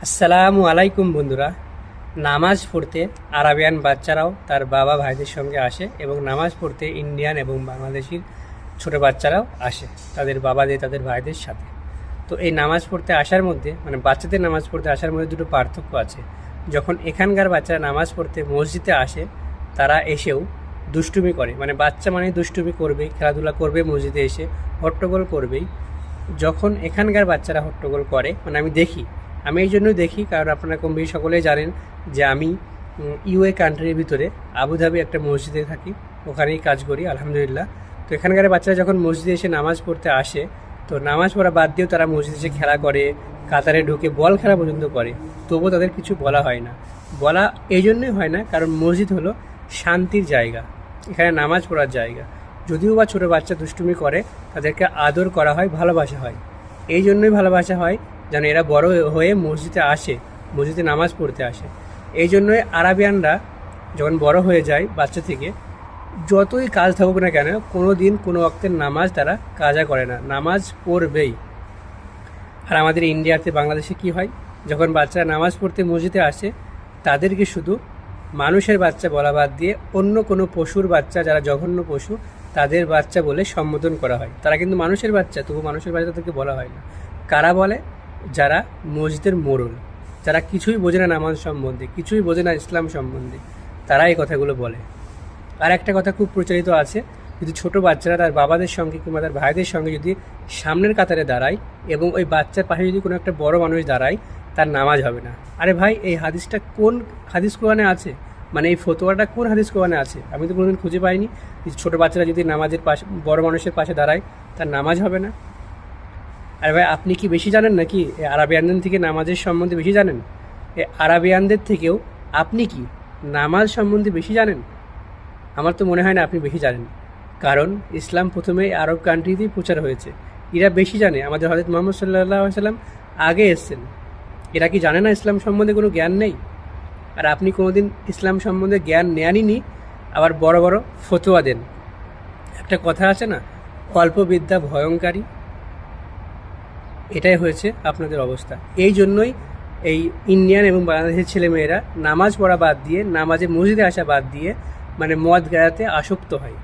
আসসালামু আলাইকুম বন্ধুরা। নামাজ পড়তে আরাবিয়ান বাচ্চারাও তার বাবা ভাইদের সঙ্গে আসে এবং নামাজ পড়তে ইন্ডিয়ান এবং বাংলাদেশি ছোট বাচ্চারাও আসে তাদের বাবাদের তাদের ভাইদের সাথে। তো এই নামাজ পড়তে আসার মধ্যে বাচ্চাদের নামাজ পড়তে আসার মধ্যে দুটো পার্থক্য আছে। যখন এখানকার বাচ্চারা নামাজ পড়তে মসজিদে আসে তারা এসেও দুষ্টুমি করে, বাচ্চা দুষ্টুমি করবেই, খেলাধুলা করবে, মসজিদে এসে হট্টগোল করবেই। যখন এখানকার বাচ্চারা হট্টগোল করে আমি এই জন্যই দেখি, কারণ আপনারা কম বেশি সকলেই জানেন যে আমি ইউএ কান্ট্রির ভিতরে আবুধাবি একটা মসজিদে থাকি, ওখানেই কাজ করি আলহামদুলিল্লাহ। তো এখানকার বাচ্চারা যখন মসজিদে এসে নামাজ পড়তে আসে, তো নামাজ পড়া বাদ দিয়েও তারা মসজিদে এসে খেলা করে, কাতারে ঢুকে বল খেলা পর্যন্ত করে, তবুও তাদের কিছু বলা হয় না। বলা এই জন্যই হয় না কারণ মসজিদ হলো শান্তির জায়গা, এখানে নামাজ পড়ার জায়গা। যদিও বা ছোটো বাচ্চা দুষ্টুমি করে, তাদেরকে আদর করা হয়, ভালোবাসা হয়। এই জন্যই ভালোবাসা হয় যেন এরা বড় হয়ে মসজিদে আসে, মসজিদে নামাজ পড়তে আসে। এই জন্যই আরাবিয়ানরা যখন বড় হয়ে যায় বাচ্চা থেকে, যতই কাজ থাকুক না কেন, কোনো দিন কোনো ওয়াক্তের নামাজ তারা কাজা করে না, নামাজ পড়বেই। আর আমাদের ইন্ডিয়াতে বাংলাদেশে কি হয়, যখন বাচ্চারা নামাজ পড়তে মসজিদে আসে তাদেরকে শুধু মানুষের বাচ্চা বলা বাদ দিয়ে অন্য কোনো পশুর বাচ্চা, যারা জঘন্য পশু তাদের বাচ্চা বলে সম্বোধন করা হয়। তারা কিন্তু মানুষের বাচ্চা, তবু মানুষের বাচ্চা তাদেরকে বলা হয় না। কারা বলে? যারা মসজিদের মোড়ল, যারা কিছুই বোঝে না নামাজ সম্বন্ধে, কিছুই বোঝে না ইসলাম সম্বন্ধে, তারা এই কথাগুলো বলে। আর একটা কথা খুব প্রচলিত আছে, যদি ছোট বাচ্চারা তার বাবাদের সঙ্গে কিংবা তার ভাইদের সঙ্গে যদি সামনের কাতারে দাঁড়ায় এবং ওই বাচ্চার পাশে যদি কোনো একটা বড় মানুষ দাঁড়ায়, তার নামাজ হবে না। আরে ভাই, এই হাদিসটা কোন হাদিস কোরআনে আছে? এই ফতোয়াটা কোন হাদিস কোরআনে আছে? আমি তো কোনোদিন খুঁজে পাইনি। ছোটো বাচ্চারা যদি নামাজের পাশে, বড় মানুষের পাশে দাঁড়ায়, তার নামাজ হবে না। আরে ভাই, আপনি কি বেশি জানেন নাকি? এই আরাবিয়ানদের থেকে নামাজের সম্বন্ধে বেশি জানেন? এই আরাবিয়ানদের থেকেও আপনি কি নামাজ সম্বন্ধে বেশি জানেন? আমার তো মনে হয় না আপনি বেশি জানেন, কারণ ইসলাম প্রথমে আরব কান্ট্রিতেই প্রচার হয়েছে। এরা বেশি জানে। আমাদের হযরত মুহাম্মদ সাল্লাল্লাহু আলাইহি সাল্লাম আগে এসেছেন। এরা কি জানে না ইসলাম সম্বন্ধে কোনো জ্ঞান নেই? আর আপনি কোনোদিন ইসলাম সম্বন্ধে জ্ঞান নেনই, আবার বড় বড় ফতোয়া দেন। একটা কথা আছে না, অল্প বিদ্যা ভয়ঙ্করী। এটাই হয়েছে আপনাদের অবস্থা। এই জন্যই এই ইন্ডিয়ান এবং বাংলাদেশের ছেলেমেয়েরা নামাজ পড়া বাদ দিয়ে, নামাজে মসজিদে আসা বাদ দিয়ে মদ গায়াতে আসক্ত হয়।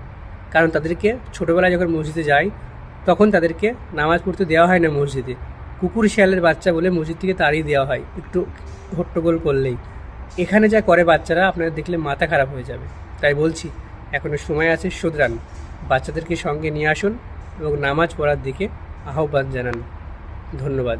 কারণ তাদেরকে ছোটোবেলায় যখন মসজিদে যায়, তখন তাদেরকে নামাজ পড়তে দেওয়া হয় না মসজিদে। কুকুর শিয়ালের বাচ্চা বলে মসজিদ থেকে তাড়িয়ে দেওয়া হয় একটু হট্টগোল করলেই। এখানে যা করে বাচ্চারা, আপনারা দেখলে মাথা খারাপ হয়ে যাবে। তাই বলছি, এখনও সময় আছে, শুধরান। বাচ্চাদেরকে সঙ্গে নিয়ে আসুন এবং নামাজ পড়ার দিকে আহ্বান জানান। ধন্যবাদ।